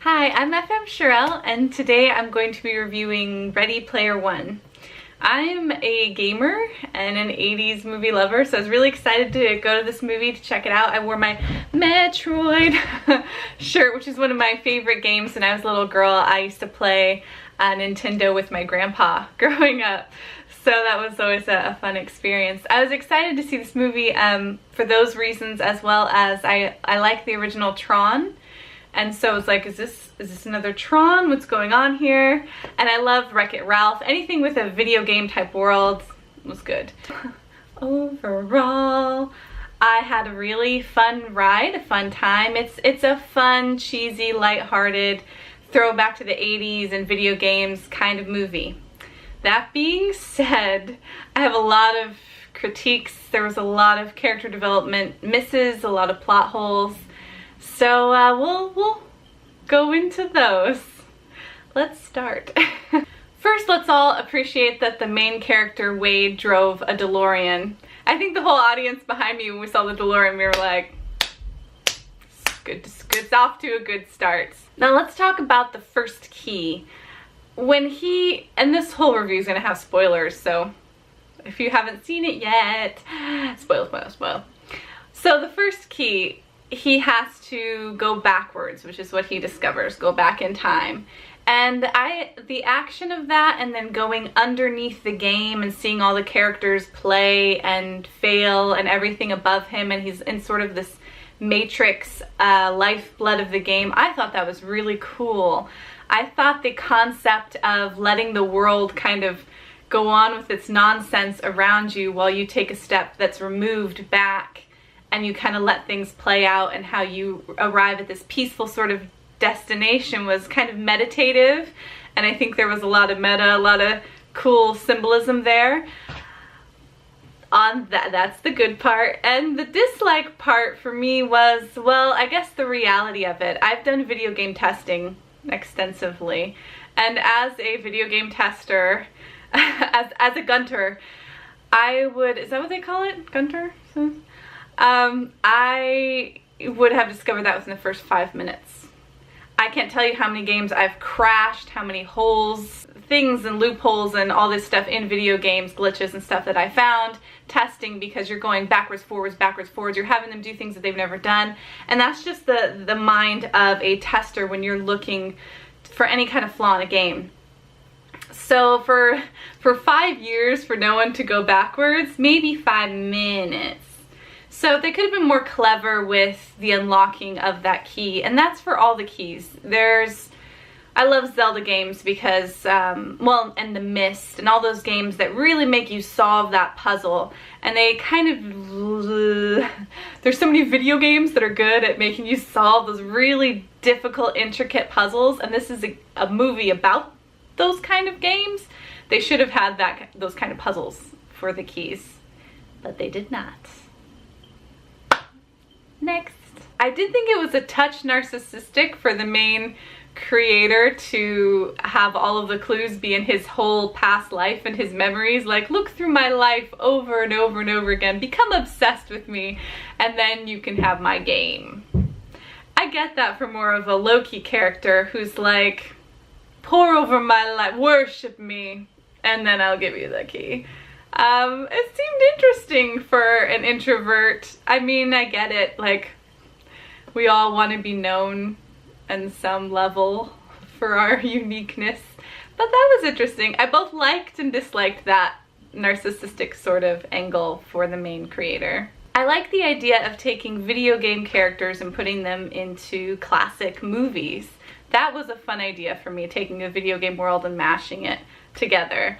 Hi, I'm FM Sherrill, and today I'm going to be reviewing Ready Player One. I'm a gamer and an 80s movie lover, so I was really excited to go to this movie to check it out. I wore my Metroid shirt, which is one of my favorite games when I was a little girl. I used to play Nintendo with my grandpa growing up, so that was always a fun experience. I was excited to see this movie for those reasons, as well as I like the original Tron. And so it's like, is this another Tron? What's going on here? And I love Wreck-It Ralph. Anything with a video game type world was good. Overall, I had a really fun ride, a fun time. It's a fun, cheesy, lighthearted throwback to the 80s and video games kind of movie. That being said, I have a lot of critiques. There was a lot of character development misses, a lot of plot holes. So we'll go into those. Let's start. First, let's all appreciate that the main character, Wade, drove a DeLorean. I think the whole audience behind me, when we saw the DeLorean, we were like, it's off to a good start. Now let's talk about the first key. And this whole review is going to have spoilers, so if you haven't seen it yet, spoil. So the first key, he has to go backwards, which is what he discovers, go back in time. And the action of that, and then going underneath the game and seeing all the characters play and fail and everything above him, and he's in sort of this matrix lifeblood of the game, I thought that was really cool. I thought the concept of letting the world kind of go on with its nonsense around you while you take a step that's removed back and you kind of let things play out, and how you arrive at this peaceful sort of destination was kind of meditative, and I think there was a lot of meta, a lot of cool symbolism there. That's the good part. And the dislike part for me was, well, I guess the reality of it. I've done video game testing extensively, and as a video game tester, as a gunter, is that what they call it? Gunter? I would have discovered that within the first 5 minutes. I can't tell you how many games I've crashed, how many holes, things and loopholes and all this stuff in video games, glitches and stuff that I found testing, because you're going backwards, forwards, you're having them do things that they've never done. And that's just the mind of a tester when you're looking for any kind of flaw in a game. So for 5 years for no one to go backwards, maybe 5 minutes. So they could have been more clever with the unlocking of that key, and that's for all the keys. I love Zelda games because, well, and The Mist and all those games that really make you solve that puzzle. And they kind of, there's so many video games that are good at making you solve those really difficult, intricate puzzles, and this is a movie about those kind of games. They should have had those kind of puzzles for the keys, but they did not. Next. I did think it was a touch narcissistic for the main creator to have all of the clues be in his whole past life and his memories. Like, look through my life over and over and over again, become obsessed with me, and then you can have my game. I get that for more of a low-key character who's like, pour over my life, worship me, and then I'll give you the key. It seemed interesting for an introvert. I mean, I get it, like, we all want to be known on some level for our uniqueness, but that was interesting. I both liked and disliked that narcissistic sort of angle for the main creator. I like the idea of taking video game characters and putting them into classic movies. That was a fun idea for me, taking a video game world and mashing it together.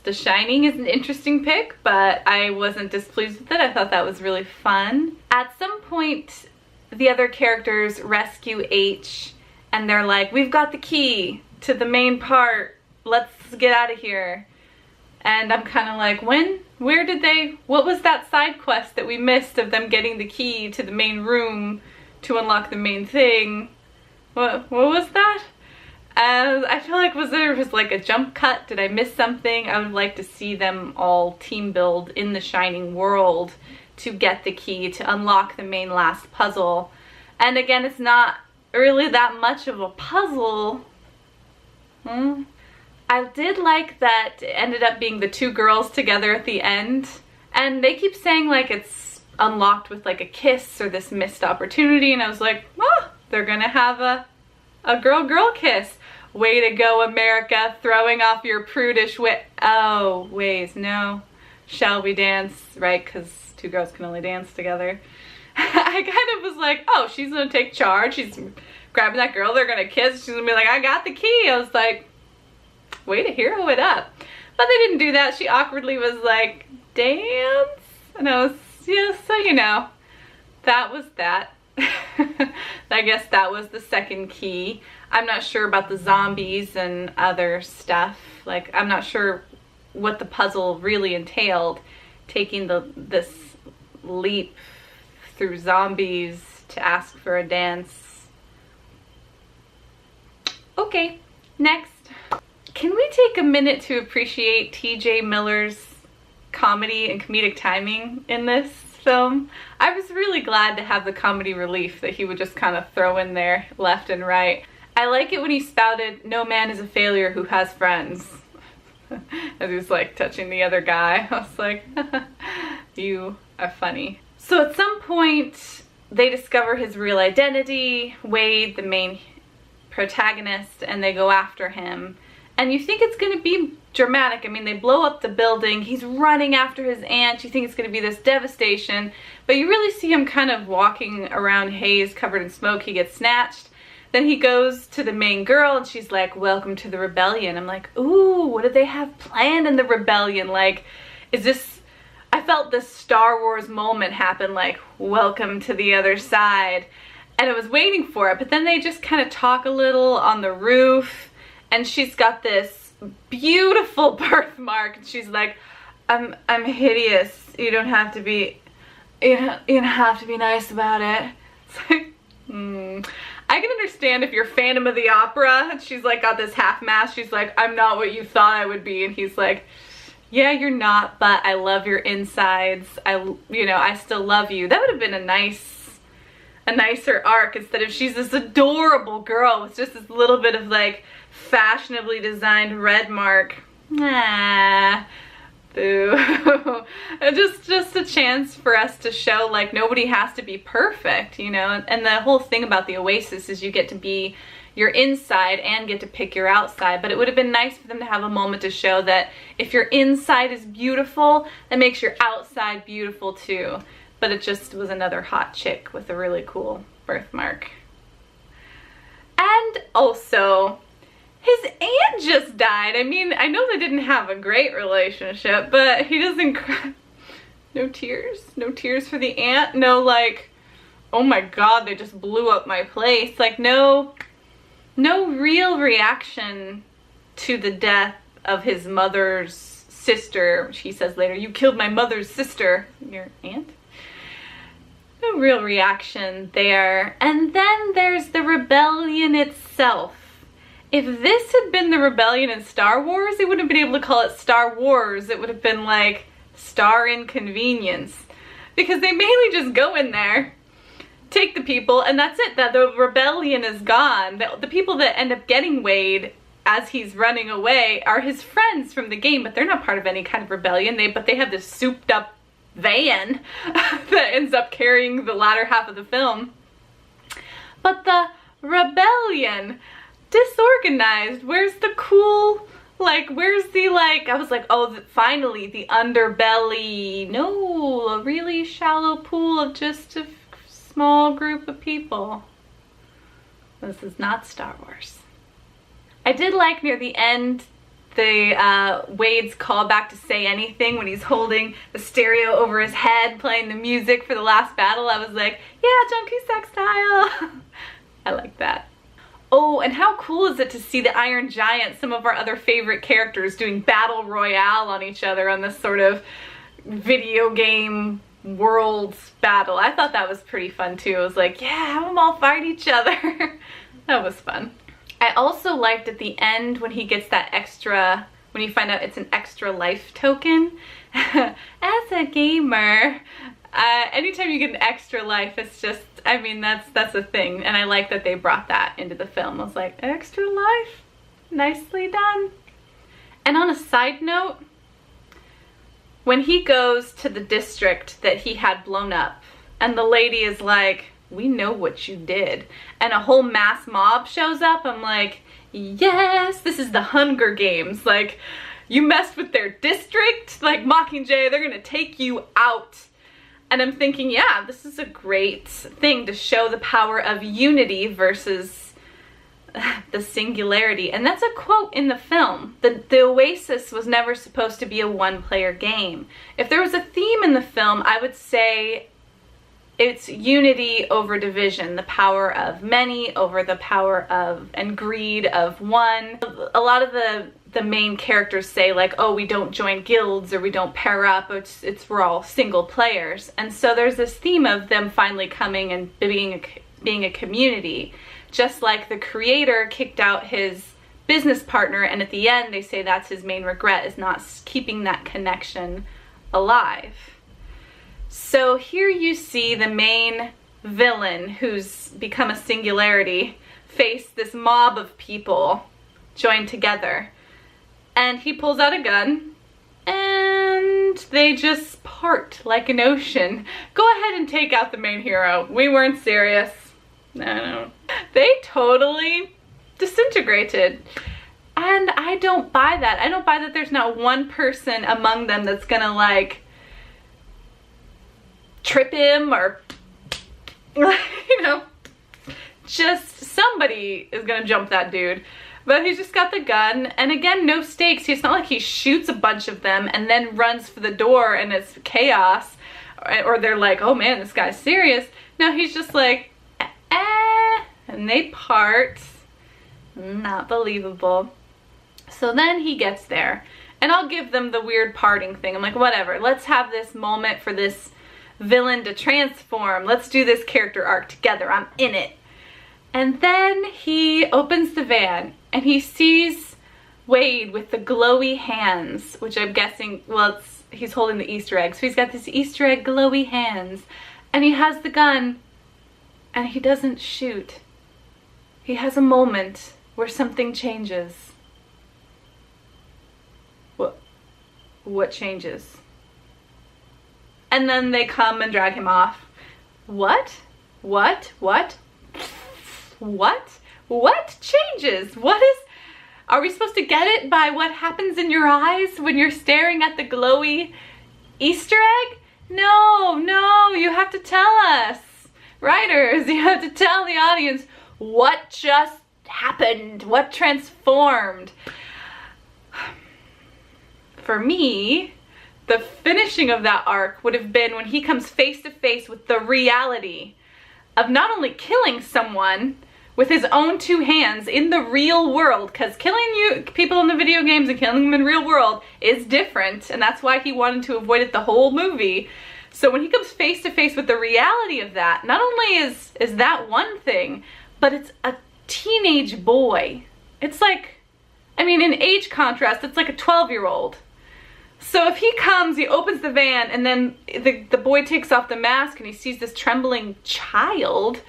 The Shining is an interesting pick, but I wasn't displeased with it. I thought that was really fun. At some point, the other characters rescue H, and they're like, we've got the key to the main part, let's get out of here. And I'm kind of like, what was that side quest that we missed of them getting the key to the main room to unlock the main thing? What was that? I feel like there was like a jump cut. Did I miss something? I would like to see them all team build in the Shining world to get the key to unlock the main last puzzle. And again, it's not really that much of a puzzle. I did like that it ended up being the two girls together at the end, and they keep saying like it's unlocked with like a kiss or this missed opportunity, and I was like, oh, they're gonna have a girl-girl kiss. Way to go, America, throwing off your prudish ways. No, shall we dance, right? Because two girls can only dance together. I kind of was like, oh, she's gonna take charge. She's grabbing that girl, they're gonna kiss. She's gonna be like, I got the key. I was like, way to hero it up. But they didn't do that. She awkwardly was like, dance? And I was, yeah, so you know, that was that. I guess that was the second key. I'm not sure about the zombies and other stuff. Like, I'm not sure what the puzzle really entailed, taking this leap through zombies to ask for a dance. Okay, next. Can we take a minute to appreciate TJ Miller's comedy and comedic timing in this film? I was really glad to have the comedy relief that he would just kind of throw in there left and right. I like it when he spouted, no man is a failure who has friends. As he was like touching the other guy. I was like, you are funny. So at some point, they discover his real identity, Wade, the main protagonist, and they go after him. And you think it's gonna be dramatic. I mean, they blow up the building, he's running after his aunt, you think it's gonna be this devastation, but you really see him kind of walking around haze covered in smoke. He gets snatched. Then he goes to the main girl and she's like, welcome to the rebellion. I'm like, ooh, what did they have planned in the rebellion? Like, is this, I felt this Star Wars moment happen, like, welcome to the other side. And I was waiting for it, but then they just kind of talk a little on the roof, and she's got this beautiful birthmark, and she's like, I'm hideous. You don't have to be, you don't have to be nice about it. It's like, I can understand if you're Phantom of the Opera, and she's like got this half mask, she's like, I'm not what you thought I would be, and he's like, yeah, you're not, but I love your insides. I still love you. That would have been a nicer arc, instead of she's this adorable girl with just this little bit of like fashionably designed red mark. Nah. Boo. just a chance for us to show like nobody has to be perfect, you know, and the whole thing about the Oasis is you get to be your inside and get to pick your outside. But it would have been nice for them to have a moment to show that if your inside is beautiful, that makes your outside beautiful too. But it just was another hot chick with a really cool birthmark. And also, his aunt just died. I mean, I know they didn't have a great relationship, but he doesn't cry. No tears? No tears for the aunt? No like, oh my god, they just blew up my place. Like no real reaction to the death of his mother's sister. She says later, you killed my mother's sister. Your aunt? No real reaction there. And then there's the rebellion itself. If this had been the rebellion in Star Wars, they wouldn't have been able to call it Star Wars. It would have been like Star Inconvenience. Because they mainly just go in there, take the people, and that's it. That the rebellion is gone. The people that end up getting Wade as he's running away are his friends from the game, but they're not part of any kind of rebellion. But they have this souped up van that ends up carrying the latter half of the film. But the rebellion, disorganized. Where's the cool, like, where's the, like, I was like, oh, finally, the underbelly. No, a really shallow pool of just a small group of people. This is not Star Wars. I did like near the end the Wade's callback to Say Anything when he's holding the stereo over his head playing the music for the last battle. I was like, yeah, John Cusack style. I like that. Oh, and how cool is it to see the Iron Giant, some of our other favorite characters, doing battle royale on each other on this sort of video game worlds battle. I thought that was pretty fun too. I was like, yeah, have them all fight each other. That was fun. I also liked at the end when he gets that extra, when you find out it's an extra life token. As a gamer, Anytime you get an extra life, it's just, I mean, that's a thing. And I like that they brought that into the film. I was like, extra life? Nicely done. And on a side note, when he goes to the district that he had blown up, and the lady is like, we know what you did, and a whole mass mob shows up, I'm like, yes, this is the Hunger Games. Like, you messed with their district, like Mockingjay, they're gonna take you out. And I'm thinking, yeah, this is a great thing to show the power of unity versus the singularity. And that's a quote in the film. The Oasis was never supposed to be a one-player game. If there was a theme in the film, I would say it's unity over division, the power of many over the power of, and greed of one. A lot of the main characters say like, oh, we don't join guilds or we don't pair up, we're all single players. And so there's this theme of them finally coming and being a community. Just like the creator kicked out his business partner, and at the end they say that's his main regret, is not keeping that connection alive. So here you see the main villain, who's become a singularity, face this mob of people joined together. And he pulls out a gun, and they just part like an ocean. Go ahead and take out the main hero. We weren't serious. No. They totally disintegrated. And I don't buy that. I don't buy that there's not one person among them that's gonna like trip him or, you know, just somebody is gonna jump that dude. But he's just got the gun, and again, no stakes. It's not like he shoots a bunch of them and then runs for the door and it's chaos, or they're like, oh man, this guy's serious. No, he's just like, and they part. Not believable. So then he gets there, and I'll give them the weird parting thing. I'm like, whatever, let's have this moment for this villain to transform. Let's do this character arc together. I'm in it. And then he opens the van and he sees Wade with the glowy hands, which I'm guessing, well, he's holding the Easter egg. So he's got this Easter egg glowy hands, and he has the gun and he doesn't shoot. He has a moment where something changes. What changes? And then they come and drag him off. What changes? Are we supposed to get it by what happens in your eyes when you're staring at the glowy Easter egg? No, you have to tell us. Writers, you have to tell the audience what just happened, what transformed. For me, the finishing of that arc would have been when he comes face to face with the reality of not only killing someone with his own two hands in the real world, because killing people in the video games and killing them in real world is different, and that's why he wanted to avoid it the whole movie. So when he comes face to face with the reality of that, not only is that one thing, but it's a teenage boy. It's like, I mean, in age contrast, it's like a 12-year-old. So if he comes, he opens the van, and then the boy takes off the mask and he sees this trembling child,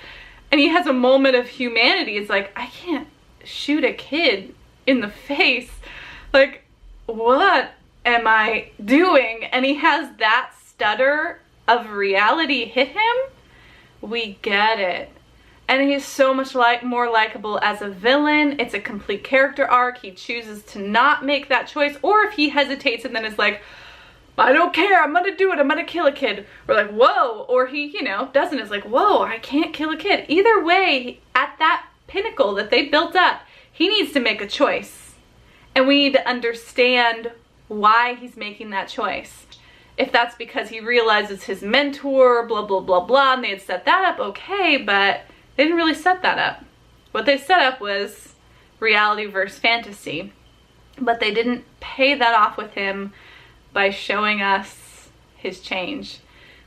and he has a moment of humanity. It's like, I can't shoot a kid in the face. Like, what am I doing? And he has that stutter of reality hit him. We get it. And he's so much more likable as a villain. It's a complete character arc. He chooses to not make that choice, or if he hesitates and then is like, I don't care, I'm gonna do it, I'm gonna kill a kid. We're like, whoa. Or he, you know, doesn't, is like, whoa, I can't kill a kid. Either way, at that pinnacle that they built up, he needs to make a choice. And we need to understand why he's making that choice. If that's because he realizes his mentor, blah, blah, blah, blah, and they had set that up, okay, but they didn't really set that up. What they set up was reality versus fantasy, but they didn't pay that off with him by showing us his change.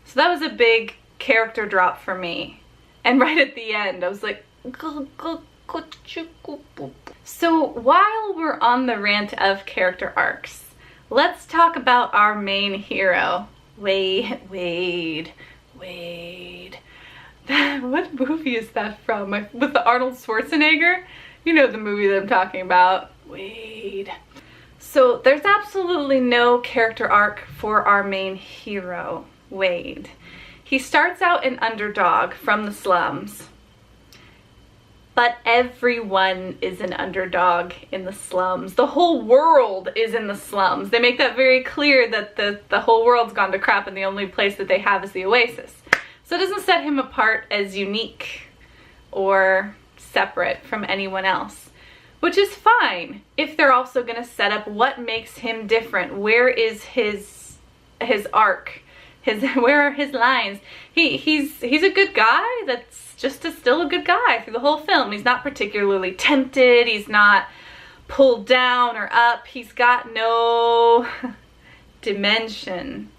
So that was a big character drop for me. And right at the end, I was like, so while we're on the rant of character arcs, let's talk about our main hero, Wade. What movie is that from? With the Arnold Schwarzenegger? You know the movie that I'm talking about. Wade. So there's absolutely no character arc for our main hero, Wade. He starts out an underdog from the slums, but everyone is an underdog in the slums. The whole world is in the slums. They make that very clear that the whole world's gone to crap and the only place that they have is the oasis. So it doesn't set him apart as unique or separate from anyone else, which is fine if they're also going to set up what makes him different. Where is his arc? Where are his lines? He's a good guy that's just still a good guy through the whole film. He's not particularly tempted. He's not pulled down or up. He's got no dimension.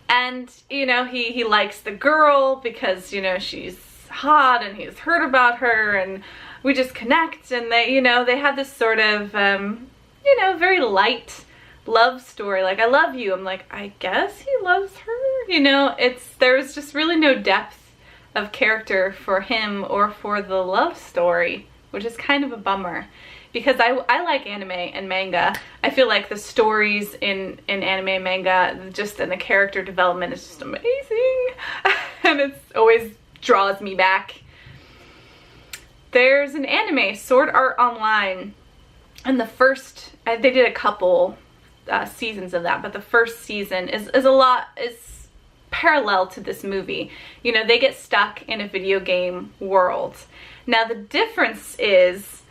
And, you know, he likes the girl because, you know, she's hot and he's heard about her and we just connect, and they, you know, they have this sort of, you know, very light love story. Like, I love you. I'm like, I guess he loves her. You know, there's just really no depth of character for him or for the love story, which is kind of a bummer. Because I like anime and manga. I feel like the stories in anime and manga, just in the character development, is just amazing. And it always draws me back. There's an anime, Sword Art Online. And the first, they did a couple seasons of that, but the first season is parallel to this movie. You know, they get stuck in a video game world. Now the difference is,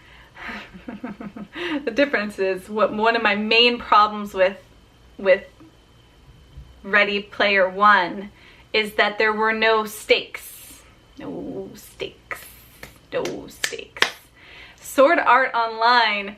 what one of my main problems with Ready Player One is that there were no stakes. No stakes. Sword Art Online,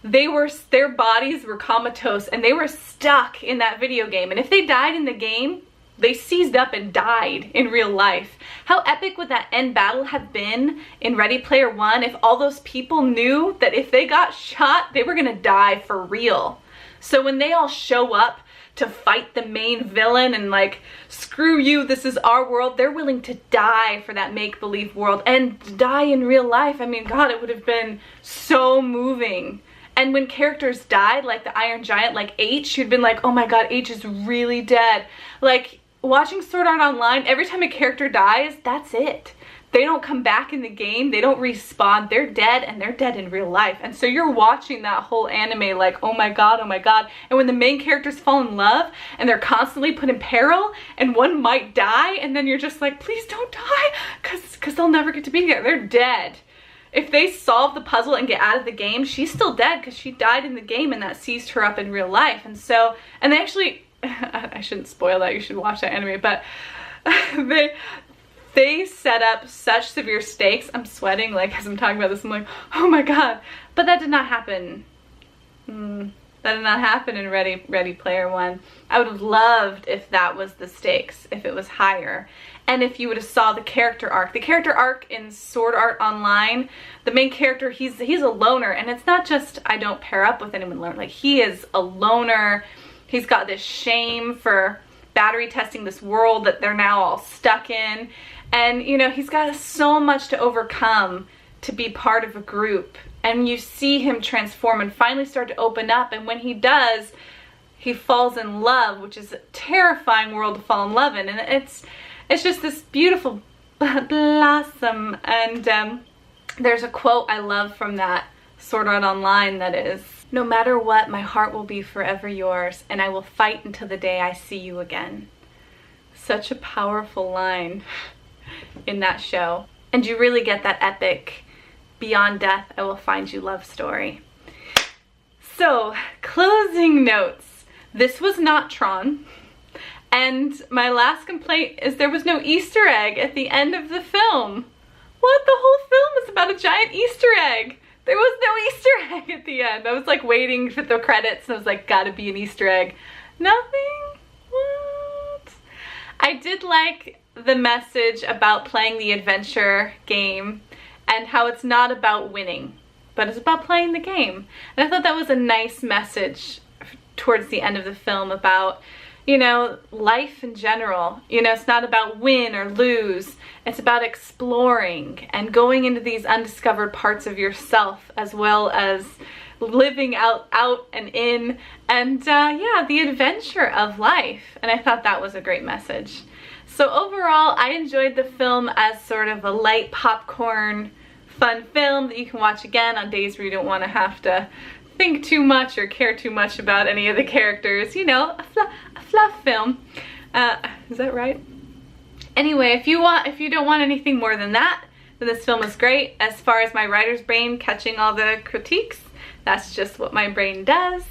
their bodies were comatose and they were stuck in that video game. And if they died in the game, they seized up and died in real life. How epic would that end battle have been in Ready Player One if all those people knew that if they got shot, they were gonna die for real? So when they all show up to fight the main villain and like, screw you, this is our world, they're willing to die for that make-believe world and die in real life. I mean, God, it would have been so moving. And when characters died, like the Iron Giant, like H, you'd been like, oh my God, H is really dead. Like, watching Sword Art Online, every time a character dies, that's it. They don't come back in the game, they don't respawn, they're dead, and they're dead in real life. And so you're watching that whole anime like, oh my God, oh my God. And when the main characters fall in love, and they're constantly put in peril, and one might die, and then you're just like, please don't die, cause they'll never get to be there, they're dead. If they solve the puzzle and get out of the game, she's still dead because she died in the game and that seized her up in real life. And so, and they actually, I shouldn't spoil that, you should watch that anime, but they set up such severe stakes. I'm sweating like as I'm talking about this, I'm like, oh my God. But that did not happen. That did not happen in Ready Player One. I would have loved if that was the stakes, if it was higher. And if you would have saw the character arc. The character arc in Sword Art Online, the main character, he's a loner. And it's not just, I don't pair up with anyone alone. Like, he is a loner. He's got this shame for battery testing this world that they're now all stuck in. And, you know, he's got so much to overcome to be part of a group. And you see him transform and finally start to open up. And when he does, he falls in love, which is a terrifying world to fall in love in. And it's just this beautiful blossom. And there's a quote I love from that Sword Art Online that is, no matter what, my heart will be forever yours, and I will fight until the day I see you again. Such a powerful line in that show. And you really get that epic, beyond death, I will find you love story. So, closing notes. This was not Tron. And my last complaint is there was no Easter egg at the end of the film. What? The whole film is about a giant Easter egg. There was no Easter egg at the end. I was like waiting for the credits and I was like, gotta be an Easter egg. Nothing? What? I did like the message about playing the adventure game and how it's not about winning, but it's about playing the game. And I thought that was a nice message towards the end of the film about, you know, life in general. You know, it's not about win or lose. It's about exploring and going into these undiscovered parts of yourself, as well as living out and in, and yeah, the adventure of life. And I thought that was a great message. So overall, I enjoyed the film as sort of a light popcorn fun film that you can watch again on days where you don't want to have to think too much or care too much about any of the characters. You know, a fluff film. Is that right? Anyway, if you don't want anything more than that, then this film is great. As far as my writer's brain catching all the critiques, that's just what my brain does.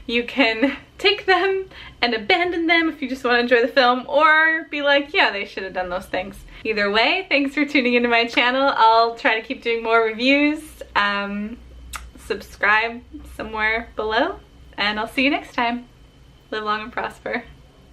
You can take them and abandon them if you just want to enjoy the film, or be like, yeah, they should have done those things. Either way, thanks for tuning into my channel. I'll try to keep doing more reviews. Subscribe somewhere below, and I'll see you next time. Live long and prosper.